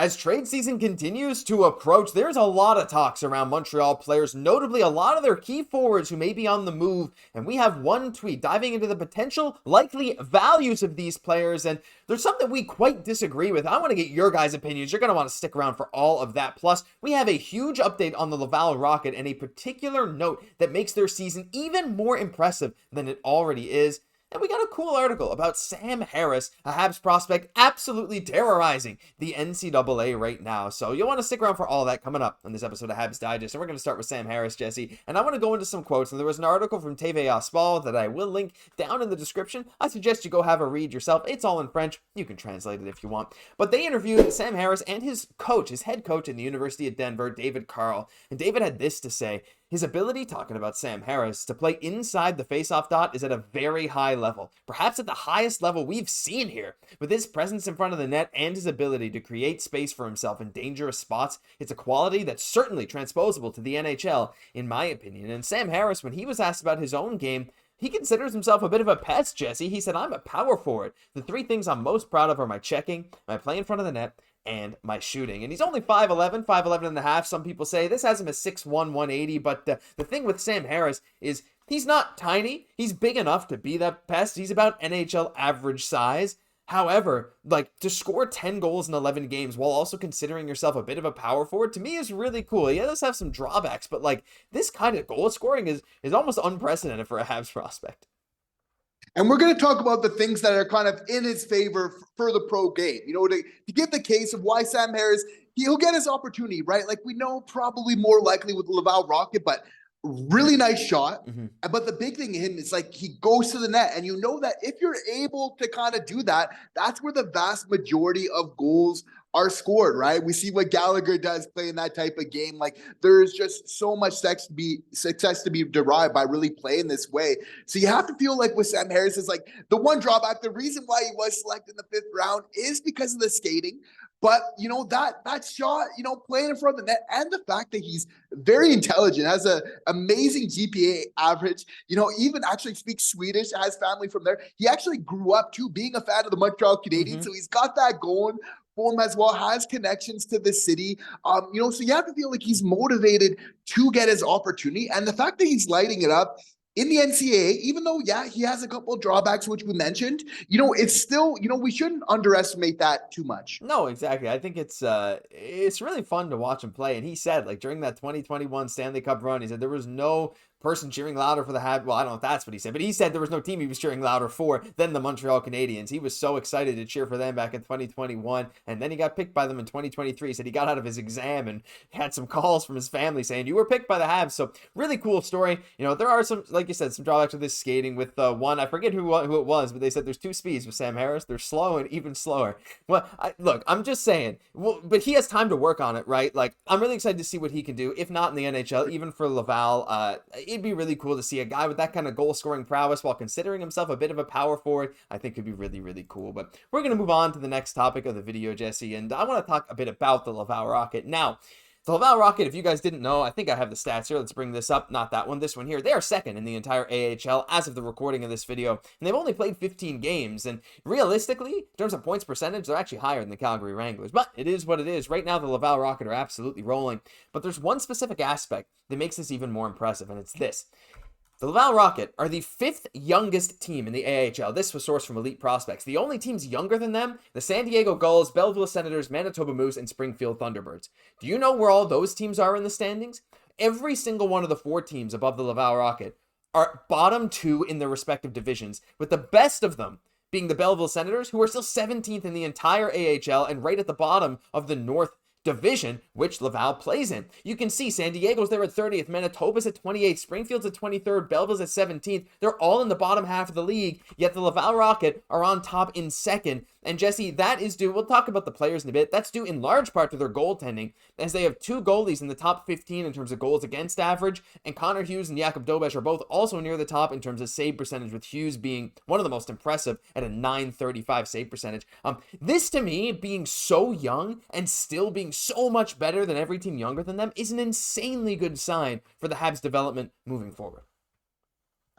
As trade season continues to approach, there's a lot of talks around Montreal players, notably a lot of their key forwards who may be on the move, and we have one tweet diving into the potential likely values of these players, and there's something we quite disagree with. I want to get your guys' opinions. You're going to want to stick around for all of that. Plus, we have a huge update on the Laval Rocket and a particular note that makes their season even more impressive than it already is. And we got a cool article about Sam Harris, a Habs prospect absolutely terrorizing the NCAA right now. So you'll want to stick around for all that coming up on this episode of Habs Digest. And we're going to start with Sam Harris, Jesse. And I want to go into some quotes. And there was an article from TV Aspal that I will link down in the description. I suggest you go have a read yourself. It's all in French. You can translate it if you want. But they interviewed Sam Harris and his coach, his head coach in the University of Denver, David Carl. And David had this to say. His ability, talking about Sam Harris, to play inside the faceoff dot is at a very high level, perhaps at the highest level we've seen here. With his presence in front of the net and his ability to create space for himself in dangerous spots, it's a quality that's certainly transposable to the NHL, in my opinion. And Sam Harris, when he was asked about his own game, he considers himself a bit of a pest, Jesse. He said, "I'm a power forward. The three things I'm most proud of are my checking, my play in front of the net, and my shooting." And he's only 5'11", 5'11 and a half. Some people say this has him at 6'1", 180. But the thing with Sam Harris is he's not tiny. He's big enough to be that pest. He's about NHL average size. However, like, to score 10 goals in 11 games while also considering yourself a bit of a power forward, to me is really cool. He does have some drawbacks, but like, this kind of goal scoring is almost unprecedented for a Habs prospect. And we're going to talk about the things that are kind of in his favor for the pro game, you know, to give the case of why Sam Harris, he'll get his opportunity, right? Like, we know probably more likely with the Laval Rocket, but really nice shot. Mm-hmm. But the big thing in him is like he goes to the net. And you know that if you're able to kind of do that, that's where the vast majority of goals are scored, right? We see what Gallagher does playing that type of game. Like, there's just so much success to be derived by really playing this way. So you have to feel like with Sam Harris is like the one drawback, the reason why he was selected in the 5th round is because of the skating. But, you know, that shot, you know, playing in front of the net and the fact that he's very intelligent, has an amazing GPA average, you know, even actually speaks Swedish, has family from there. He actually grew up, too, being a fan of the Montreal Canadiens. Mm-hmm. So he's got that going for him as well, has connections to the city. You know, so you have to feel like he's motivated to get his opportunity. And the fact that he's lighting it up in the NCAA, even though, yeah, he has a couple of drawbacks, which we mentioned, you know, it's still, you know, we shouldn't underestimate that too much. No, exactly. I think it's really fun to watch him play. And he said, like, during that 2021 Stanley Cup run, he said there was no person cheering louder for the Habs. Well, I don't know if that's what he said, but he said there was no team he was cheering louder for than the Montreal Canadiens. He was so excited to cheer for them back in 2021, and then he got picked by them in 2023. He said he got out of his exam and had some calls from his family saying, "You were picked by the Habs." So really cool story. You know, there are some, like you said, some drawbacks with this skating with one, I forget who it was, but they said there's two speeds with Sam Harris. They're slow and even slower. Well, look, I'm just saying, well, but he has time to work on it, right? Like, I'm really excited to see what he can do, if not in the NHL, even for Laval. It'd be really cool to see a guy with that kind of goal-scoring prowess while considering himself a bit of a power forward. I think could be really, really cool. But we're going to move on to the next topic of the video, Jesse, and I want to talk a bit about the Laval Rocket. Now, the Laval Rocket, if you guys didn't know, I think I have the stats here. Let's bring this up. Not that one, this one here. They are second in the entire AHL as of the recording of this video, and they've only played 15 games. And realistically, in terms of points percentage, they're actually higher than the Calgary Wranglers. But it is what it is. Right now, the Laval Rocket are absolutely rolling. But there's one specific aspect that makes this even more impressive, and it's this. The Laval Rocket are the 5th youngest team in the AHL. This was sourced from Elite Prospects. The only teams younger than them, the San Diego Gulls, Belleville Senators, Manitoba Moose, and Springfield Thunderbirds. Do you know where all those teams are in the standings? Every single one of the 4 teams above the Laval Rocket are bottom 2 in their respective divisions, with the best of them being the Belleville Senators, who are still 17th in the entire AHL and right at the bottom of the North Division, which Laval plays in. You can see San Diego's there at 30th, Manitoba's at 28th, Springfield's at 23rd, Belleville's at 17th. They're all in the bottom half of the league, yet the Laval Rocket are on top in second. And Jesse, that is due, we'll talk about the players in a bit, that's due in large part to their goaltending, as they have 2 goalies in the top 15 in terms of goals against average, and Connor Hughes and Jakub Dobeš are both also near the top in terms of save percentage, with Hughes being one of the most impressive at a .935 save percentage. This to me, being so young and still being so much better than every team younger than them, is an insanely good sign for the Habs development moving forward.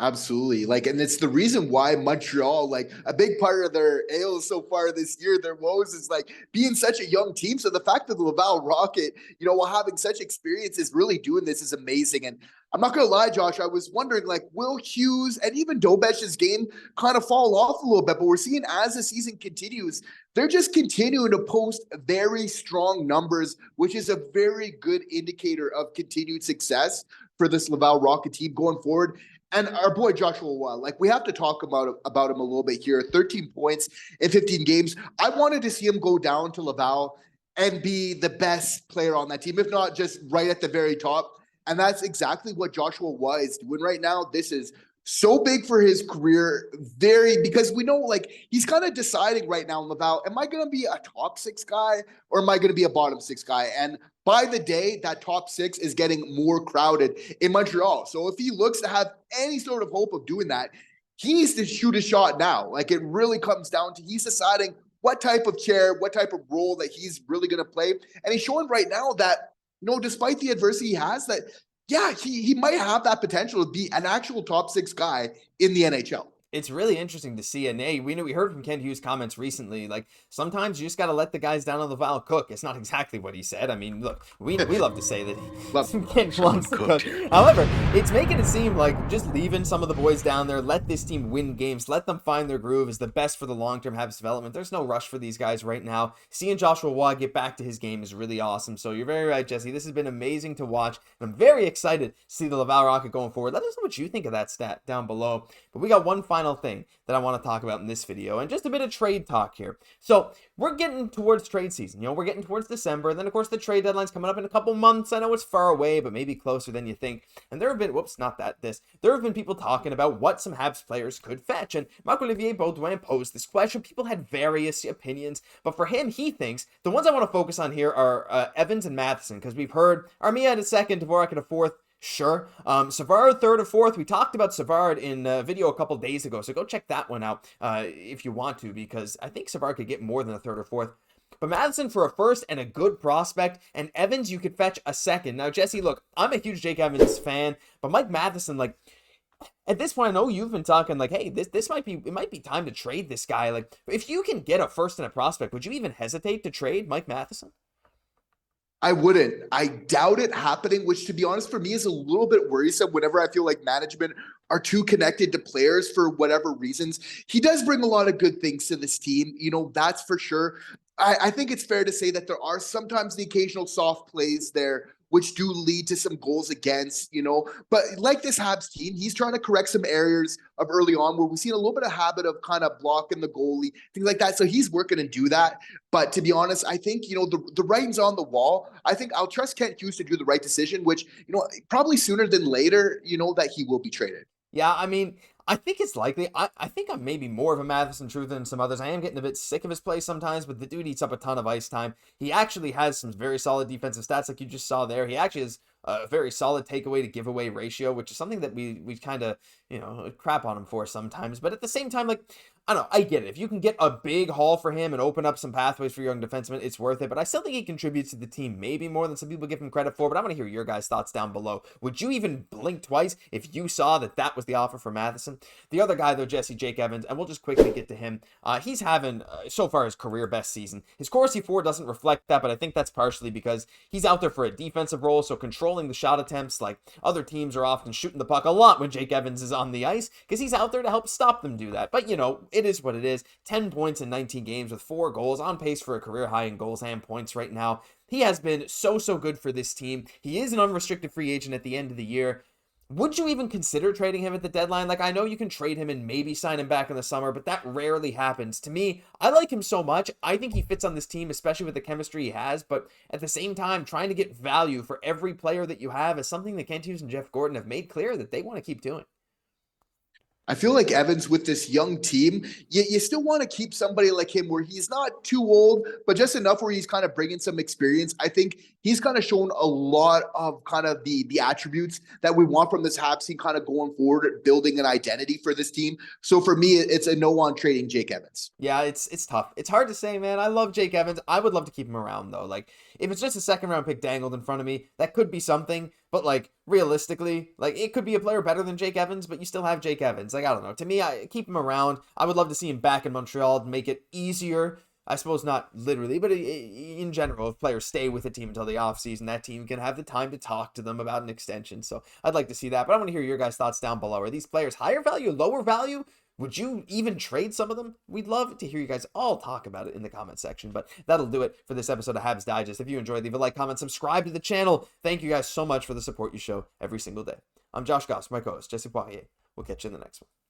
Absolutely. Like, and it's the reason why Montreal, like a big part of their ails so far this year, their woes is like being such a young team. So the fact that the Laval Rocket, while having such experience is really doing this is amazing. And I'm not going to lie, Josh, I was wondering like, will Hughes and even Dobesh's game kind of fall off a little bit? But we're seeing as the season continues, they're just continuing to post very strong numbers, which is a very good indicator of continued success for this Laval Rocket team going forward. And our boy Joshua Wah, like we have to talk about him a little bit here. 13 points in 15 games. I wanted to see him go down to Laval and be the best player on that team, if not just right at the very top. And that's exactly what Joshua Wah is doing right now. This is so big for his career, because we know like he's kind of deciding right now in Laval, am I going to be a top 6 guy or am I going to be a bottom 6 guy? And by the day, that top 6 is getting more crowded in Montreal. So if he looks to have any sort of hope of doing that, he needs to shoot a shot now. Like it really comes down to he's deciding what type of chair, what type of role that he's really going to play. And he's showing right now that, despite the adversity he has, that yeah, he might have that potential to be an actual top 6 guy in the NHL. It's really interesting to see. And hey, we heard from Ken Hughes' comments recently. Like sometimes you just got to let the guys down on the Laval cook. It's not exactly what he said. I mean, look, we love to say that Ken loves to cook. However, it's making it seem like just leaving some of the boys down there, let this team win games, let them find their groove is the best for the long-term Habs development. There's no rush for these guys right now. Seeing Joshua Wah get back to his game is really awesome. So you're very right, Jesse. This has been amazing to watch. I'm very excited to see the Laval Rocket going forward. Let us know what you think of that stat down below. But we got one final thing that I want to talk about in this video and just a bit of trade talk here. So we're getting towards trade season. We're getting towards December. And then, of course, the trade deadline's coming up in a couple months. I know it's far away, but maybe closer than you think. And there have been, there have been people talking about what some Habs players could fetch. And Marc-Olivier Beaudoin posed this question. People had various opinions. But for him, he thinks the ones I want to focus on here are Evans and Matheson, because we've heard Armia at a second, Dvorak at a fourth. Sure. Savard third or fourth. We talked about Savard in a video a couple days ago, so go check that one out if you want to, because I think Savard could get more than a third or fourth. But Matheson for a first and a good prospect, and Evans you could fetch a second. Now, Jesse, look, I'm a huge Jake Evans fan, but Mike Matheson, like, at this point, I know you've been talking like, hey, this might be time to trade this guy. Like, if you can get a first and a prospect, would you even hesitate to trade Mike Matheson? I wouldn't. I doubt it happening, which to be honest for me is a little bit worrisome whenever I feel like management are too connected to players for whatever reasons. He does bring a lot of good things to this team, that's for sure. I think it's fair to say that there are sometimes the occasional soft plays there which do lead to some goals against, but like this Habs team, he's trying to correct some areas of early on where we've seen a little bit of habit of kind of blocking the goalie, things like that. So he's working to do that. But to be honest, I think, the writing's on the wall. I think I'll trust Kent Hughes to do the right decision, which, probably sooner than later, that he will be traded. Yeah, I mean, I think it's likely. I think I'm maybe more of a Matheson truther than some others. I am getting a bit sick of his play sometimes, but the dude eats up a ton of ice time. He actually has some very solid defensive stats like you just saw there. He actually has a very solid takeaway to giveaway ratio, which is something that we kind of, crap on him for sometimes. But at the same time, like, I don't know, I get it. If you can get a big haul for him and open up some pathways for young defensemen, it's worth it. But I still think he contributes to the team maybe more than some people give him credit for. But I want to hear your guys' thoughts down below. Would you even blink twice if you saw that was the offer for Matheson? The other guy, though, Jesse, Jake Evans, and we'll just quickly get to him. He's having, so far, his career best season. His Corsi 4 doesn't reflect that, but I think that's partially because he's out there for a defensive role, so controlling the shot attempts, like other teams are often shooting the puck a lot when Jake Evans is on the ice, because he's out there to help stop them do that. But, it is what it is. 10 points in 19 games with 4 goals, on pace for a career high in goals and points right now. He has been so good for this team. He is an unrestricted free agent at the end of the year. Would you even consider trading him at the deadline? Like, I know you can trade him and maybe sign him back in the summer, but that rarely happens. To me, I like him so much. I think he fits on this team, especially with the chemistry he has. But at the same time, trying to get value for every player that you have is something that Kent Hughes and Jeff Gordon have made clear that they want to keep doing. I feel like Evans with this young team, you still want to keep somebody like him where he's not too old, but just enough where he's kind of bringing some experience. I think he's kind of shown a lot of kind of the attributes that we want from this Habs team kind of going forward, building an identity for this team. So for me, it's a no on trading Jake Evans. Yeah, it's tough. It's hard to say, man. I love Jake Evans. I would love to keep him around, though. Like, if it's just a second round pick dangled in front of me, that could be something. But, like, realistically, like, it could be a player better than Jake Evans, but you still have Jake Evans. Like, I don't know. To me, I keep him around. I would love to see him back in Montreal to make it easier. I suppose not literally, but in general, if players stay with a team until the offseason, that team can have the time to talk to them about an extension. So I'd like to see that. But I want to hear your guys' thoughts down below. Are these players higher value, lower value? Would you even trade some of them? We'd love to hear you guys all talk about it in the comment section. But that'll do it for this episode of Habs Digest. If you enjoyed, leave a like, comment, subscribe to the channel. Thank you guys so much for the support you show every single day. I'm Josh Gosse, my co-host, Jesse Poirier. We'll catch you in the next one.